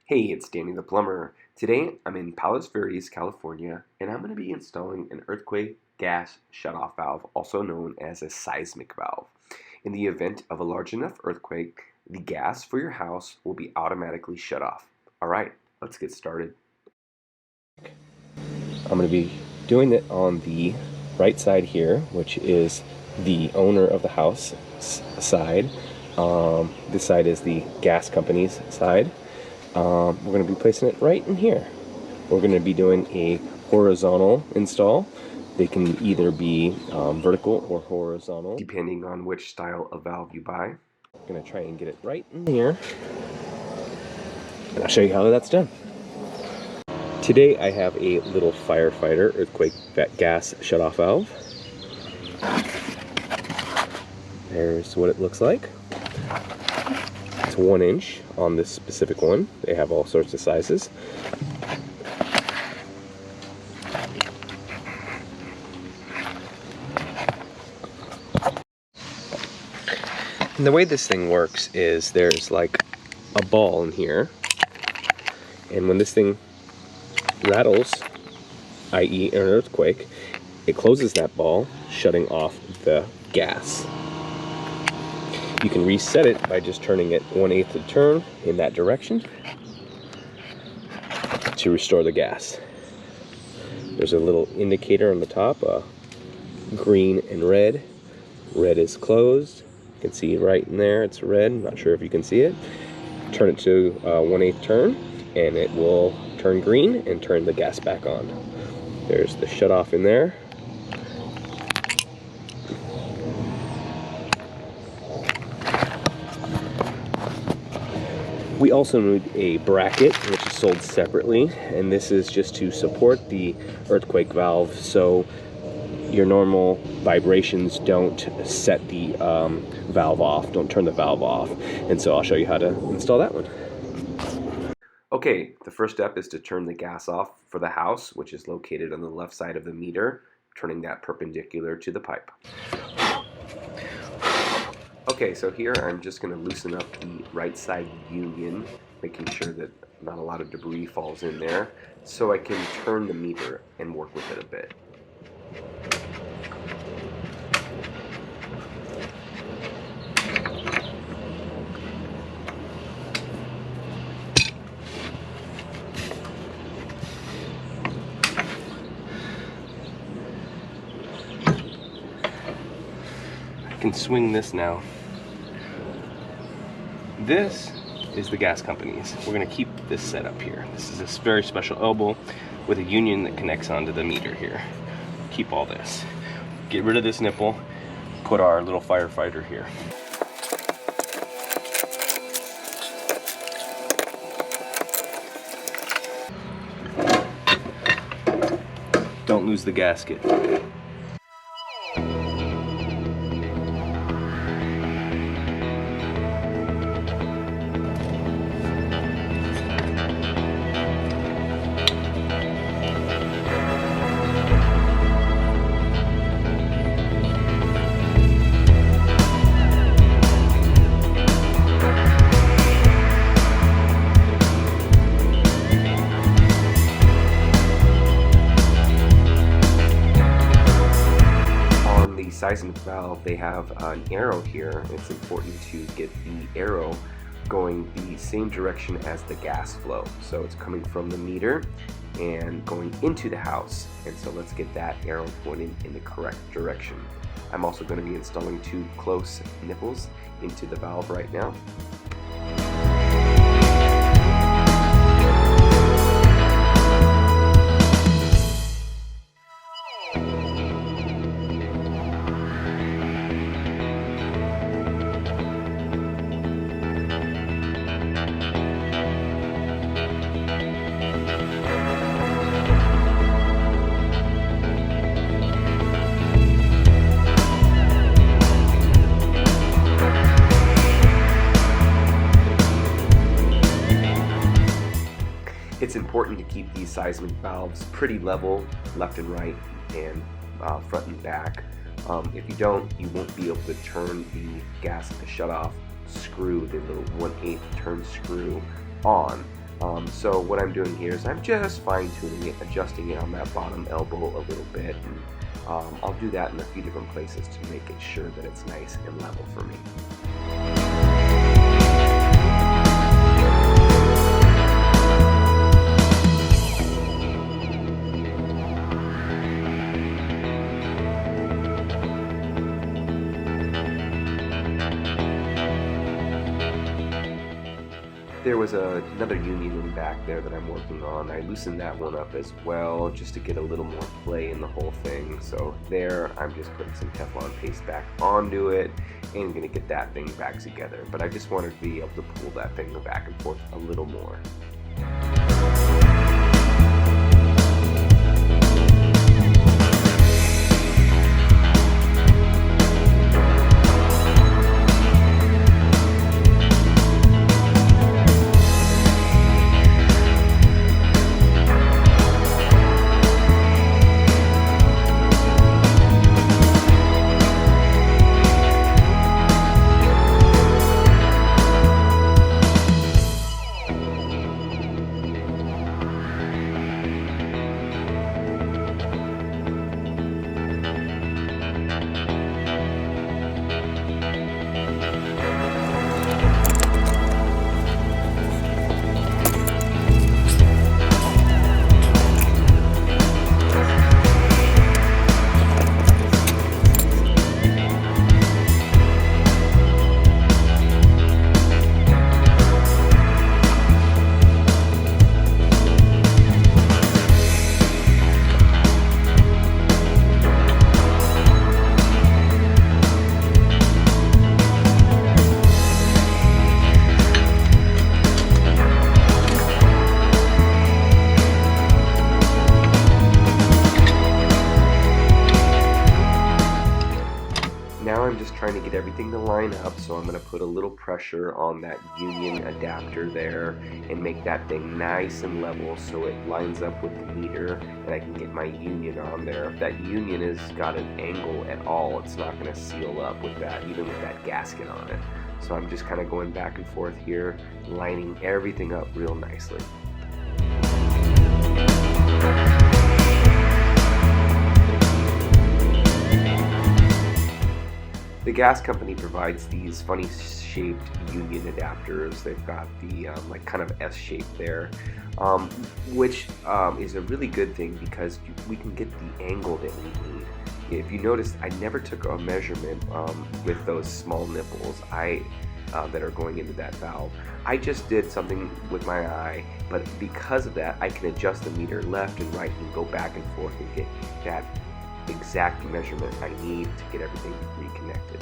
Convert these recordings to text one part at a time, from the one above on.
Hey, it's Danny the Plumber. Today I'm in Palos Verdes, California, and I'm going to be installing an earthquake gas shutoff valve, also known as a seismic valve. In the event of a large enough earthquake, the gas for your house will be automatically shut off. Alright, let's get started. I'm going to be doing it on the right side here, which is the owner of the house side. This side is the gas company's side. We're going to be placing it right in here. We're going to be doing a horizontal install. They can either be vertical or horizontal, depending on which style of valve you buy. I'm going to try and get it right in here, and I'll show you how that's done. Today I have a little Firefighter earthquake gas shutoff valve. There's what it looks like. It's 1 inch on this specific one. They have all sorts of sizes. And the way this thing works is there's like a ball in here, and when this thing rattles, i.e. an earthquake, it closes that ball, shutting off the gas. You can reset it by just turning it 1/8 of a turn in that direction to restore the gas. There's a little indicator on the top, green and red. Red is closed. You can see right in there it's red. I'm not sure if you can see it. Turn it to 1/8 turn and it will turn green and turn the gas back on. There's the shut off in there. We also need a bracket, which is sold separately, and this is just to support the earthquake valve so your normal vibrations don't set the valve off, don't turn the valve off. And so I'll show you how to install that one. Okay, the first step is to turn the gas off for the house, which is located on the left side of the meter, turning that perpendicular to the pipe. Okay, so here I'm just going to loosen up the right side union, making sure that not a lot of debris falls in there, so I can turn the meter and work with it a bit. I can swing this now. This is the gas company's. We're going to keep this set up here. This is a very special elbow with a union that connects onto the meter here. Keep all this. Get rid of this nipple. Put our little Firefighter here. Don't lose the gasket. Seismic valve, they have an arrow here. It's important to get the arrow going the same direction as the gas flow. So it's coming from the meter and going into the house. And so let's get that arrow pointed in the correct direction. I'm also going to be installing 2 close nipples into the valve right now. It's important to keep these seismic valves pretty level, left and right, and front and back. If you don't, you won't be able to turn the gas shutoff screw, the little 1/8 turn screw, on So what I'm doing here is I'm just fine-tuning it, adjusting it on that bottom elbow a little bit, and I'll do that in a few different places to make it sure that it's nice and level for me. There was another union in back there that I'm working on. I loosened that one up as well just to get a little more play in the whole thing. So there, I'm just putting some Teflon paste back onto it and gonna get that thing back together. But I just wanted to be able to pull that thing back and forth a little more. Now I'm just trying to get everything to line up, so I'm going to put a little pressure on that union adapter there and make that thing nice and level so it lines up with the meter and I can get my union on there. If that union has got an angle at all, it's not going to seal up with that, even with that gasket on it. So I'm just kind of going back and forth here, lining everything up real nicely. The gas company provides these funny shaped union adapters. They've got the like kind of S shape there, which is a really good thing because we can get the angle that we need. If you notice, I never took a measurement with those small nipples that are going into that valve. I just did something with my eye, but because of that, I can adjust the meter left and right and go back and forth and get that exact measurement I need to get everything reconnected.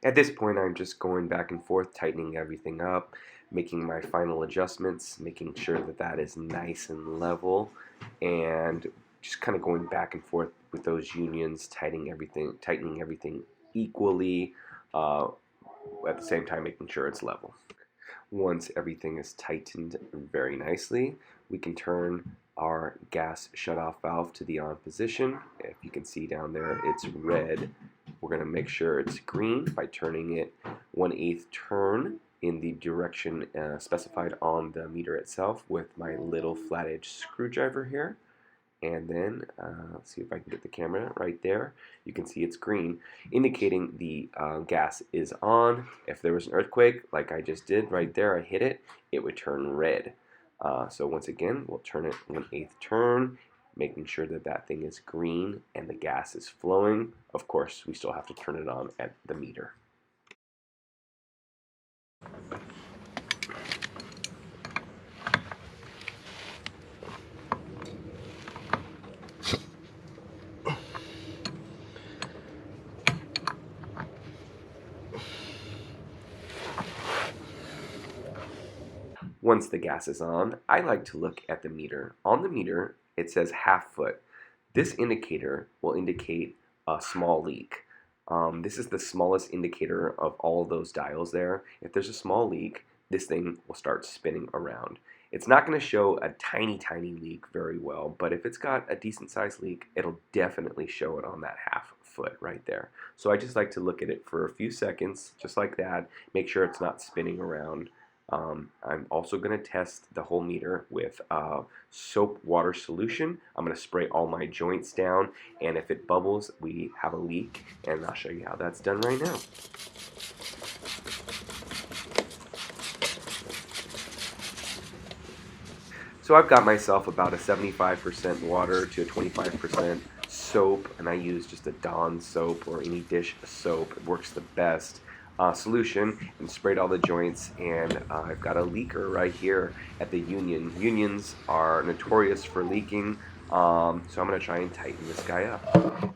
At this point, I'm just going back and forth, tightening everything up, making my final adjustments, making sure that that is nice and level, and just kind of going back and forth with those unions, tightening everything equally, at the same time making sure it's level. Once everything is tightened very nicely, we can turn our gas shutoff valve to the on position. If you can see down there, it's red. We're going to make sure it's green by turning it 1/8 turn in the direction specified on the meter itself with my little flat edge screwdriver here. and then let's see if I can get the camera right there. You can see it's green, indicating the gas is on. If there was an earthquake, like I just did right there, I hit it, it would turn red. So once again, we'll turn it 1/8 turn, making sure that that thing is green and the gas is flowing. Of course, we still have to turn it on at the meter. Once the gas is on, I like to look at the meter. On the meter, it says half foot. This indicator will indicate a small leak. This is the smallest indicator of all those dials there. If there's a small leak, this thing will start spinning around. It's not going to show a tiny, tiny leak very well, but if it's got a decent sized leak, it'll definitely show it on that half foot right there. So I just like to look at it for a few seconds, just like that, make sure it's not spinning around. I'm also going to test the whole meter with soap water solution. I'm going to spray all my joints down, and if it bubbles, we have a leak, and I'll show you how that's done right now. So I've got myself about a 75% water to a 25% soap, and I use just a Dawn soap or any dish soap. It works the best. Solution, and sprayed all the joints, and I've got a leaker right here at the union. Unions are notorious for leaking, so I'm going to try and tighten this guy up.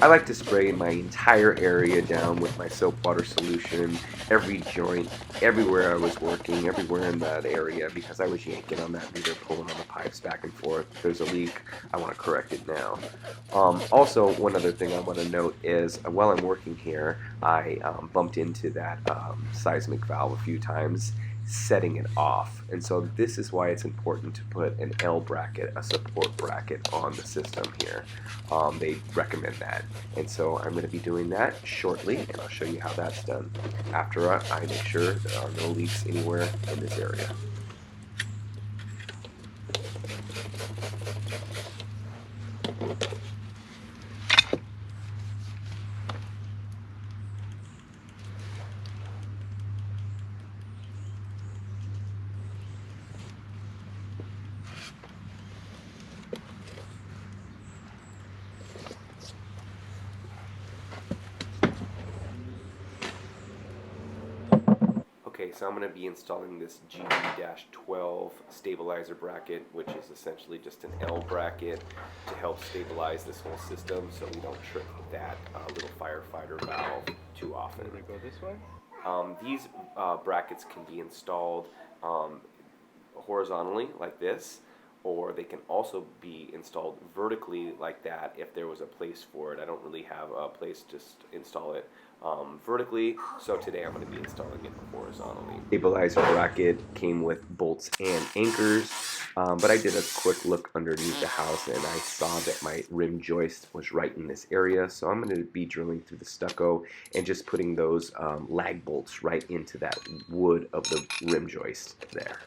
I like to spray my entire area down with my soap water solution, every joint, everywhere I was working, everywhere in that area, because I was yanking on that meter, pulling on the pipes back and forth. If there's a leak, I want to correct it now. Also, one other thing I want to note is while I'm working here, I bumped into that seismic valve a few times, setting it off. And so this is why it's important to put an L bracket, a support bracket, on the system here. They recommend that. And so I'm going to be doing that shortly, and I'll show you how that's done after I make sure there are no leaks anywhere in this area. Okay, so I'm going to be installing this GB-12 stabilizer bracket, which is essentially just an L bracket to help stabilize this whole system so we don't trip that little firefighter valve too often. Does it go this way? These brackets can be installed horizontally like this, or they can also be installed vertically like that if there was a place for it. I don't really have a place to install it vertically, so today I'm going to be installing it horizontally. Stabilizer bracket came with bolts and anchors, but I did a quick look underneath the house and I saw that my rim joist was right in this area, so I'm going to be drilling through the stucco and just putting those lag bolts right into that wood of the rim joist there.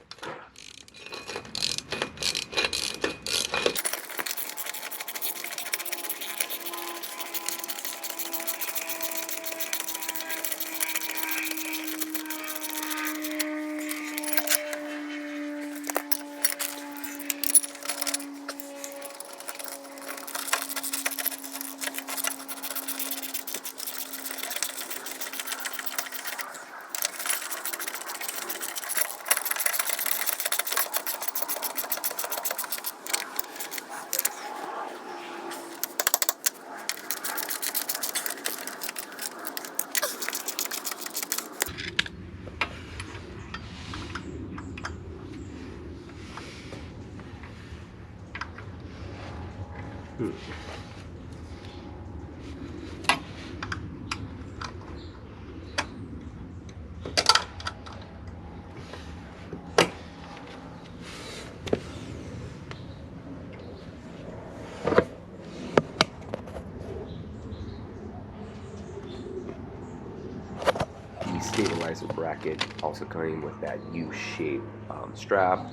the stabilizer bracket, also coming with that U-shaped strap.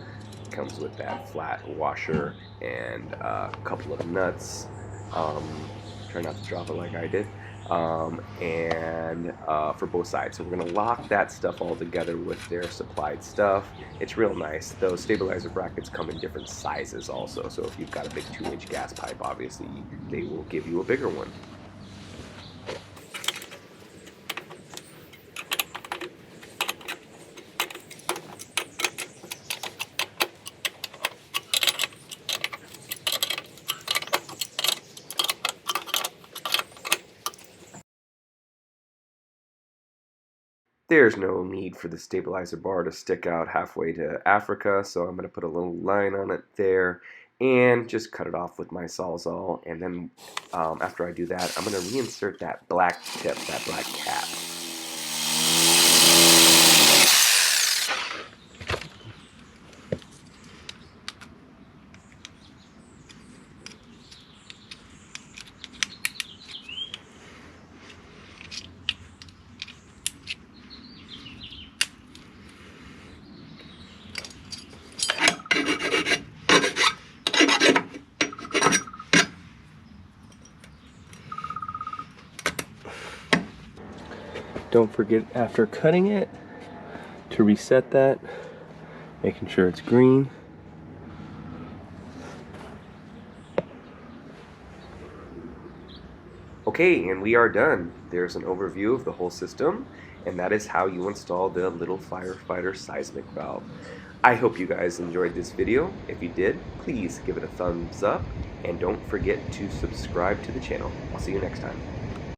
It comes with that flat washer and a couple of nuts. Try not to drop it like I did. And for both sides. So we're going to lock that stuff all together with their supplied stuff. It's real nice. Those stabilizer brackets come in different sizes also. So if you've got a big 2-inch gas pipe, obviously they will give you a bigger one. There's no need for the stabilizer bar to stick out halfway to Africa, so I'm going to put a little line on it there and just cut it off with my sawzall. And then after I do that, I'm going to reinsert that black tip, that black cap. Don't forget after cutting it to reset that, making sure it's green. Okay, and we are done. There's an overview of the whole system, and that is how you install the little Firefighter seismic valve. I hope you guys enjoyed this video. If you did, please give it a thumbs up, and don't forget to subscribe to the channel. I'll see you next time.